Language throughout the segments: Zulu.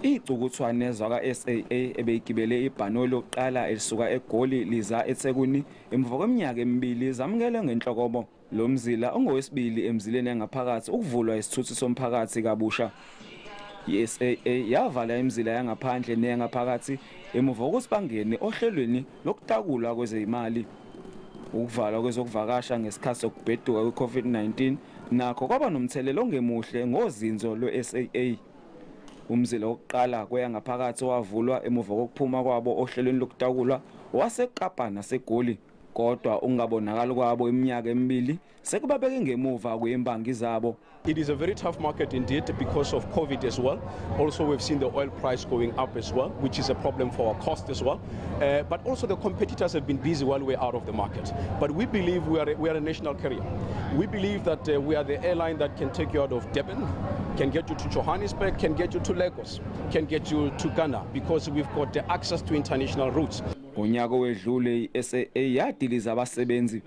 Icukuthwane zakwa SAA ebeyigibele ibhanoyi lokuqala elisuka eGoli liza eThekuni emva kweminyaka emibili zamukele ngenhlokobo Lomzila ongowesibili emzileni yangaphakathi ukuvulwa isithuthi somphakathi kabusha. iSAA yavala imizila yangaphandle neyangaphakathi emuva kokuthi bangene ohlelweni lokutakulwa kwezimali. Ukuvalwa kwezokuvakasha ngesikhathi sokubheduka kwe-COVID-19 nakho kwaba nomthelelo ongemuhle ngozinzo lwe-SAA. Umzila wokuqala kweyangaphakathi wavulwa emuva kokuphuma kwabo ohlelweni lokutakulwa waseKapa naseGoli, kodwa ungabonakala kwabo iminyaka emibili sekubabeke ngemuva kwembangi zabo. It is a very tough market indeed because of COVID as well. Also, we've seen the oil price going up as well, which is a problem for our cost as well. But also the competitors have been busy while we're out of the market. But we believe we are a national carrier. We believe that we are the airline that can take you out of Durban, can get you to Johannesburg, can get you to Lagos, can get you to Ghana, because we've got the access to international routes. Unyaka wedlule iSAA yadiliza abasebenzi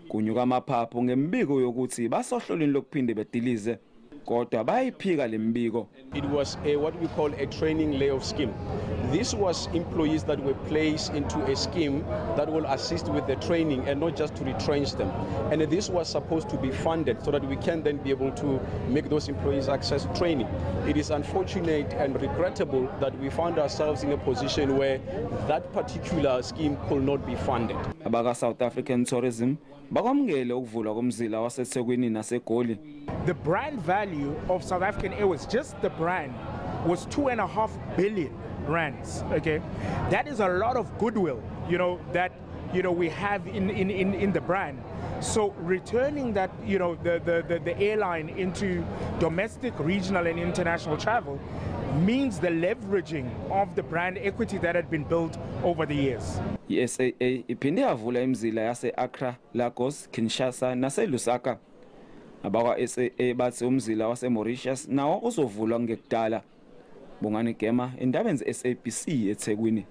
kunyuka amaphaphu ngembiko yokuthi basohlolweni lokuphinde bedilize, kodwa bayiphika lembiko. It was what we call a training layoff scheme. This was employees that were placed into a scheme that will assist with the training and not just to retrench them. And this was supposed to be funded so that we can then be able to make those employees access training. It is unfortunate and regrettable that we found ourselves in a position where that particular scheme could not be funded. Abaka South African Tourism bakwamukele ukuvulwa komzila waseThekwini naseGoli. The brand value of South African Airways, just the brand, was 2.5 billion rands. Okay, that is a lot of goodwill, that we have in the brand. So returning that, the airline into domestic, regional, and international travel means the leveraging of the brand equity that had been built over the years. iSAA iphinde yavula imizila yase-Accra, Lagos, Kinshasa nase-Lusaka. Abakwa SAA bathi umzila wase-Mauritius nawo uzovulwa ngekudala. Bongani Gema, Indaba SABC eThekwini.